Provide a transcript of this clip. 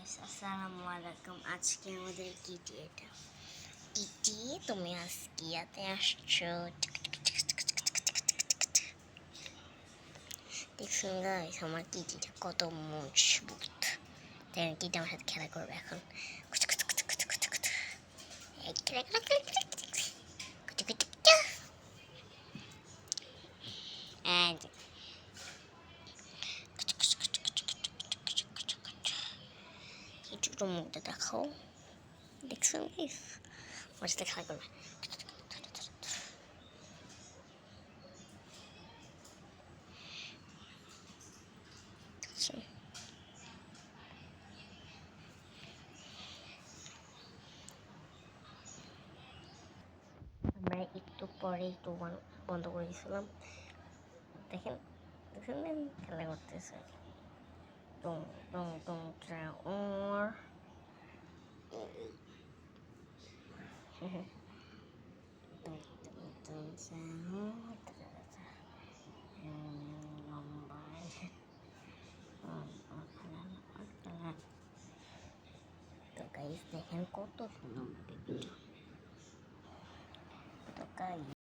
Guys আসসালামু আলাইকুম। আজকে আমাদের কিটি, এটা কিটি, তুমি আজকে ইয়াতে আসছো। দেখছেন গাইস আমার কিটিটা কত মজবুত। তাই কিটি আমার সাথে খেলা করবে এখন। And একটু মুখটা দেখাও। দেখছেন গাইস আমার সাথে খেলা করবে। আমরা একটু পরে একটু বন্ধ করে দিয়েছিলাম। দেখেন দেখেন খেলা করতেছে। টং টং টং ওর তো গাইস দেখেন কত সুন্দর তো গাইস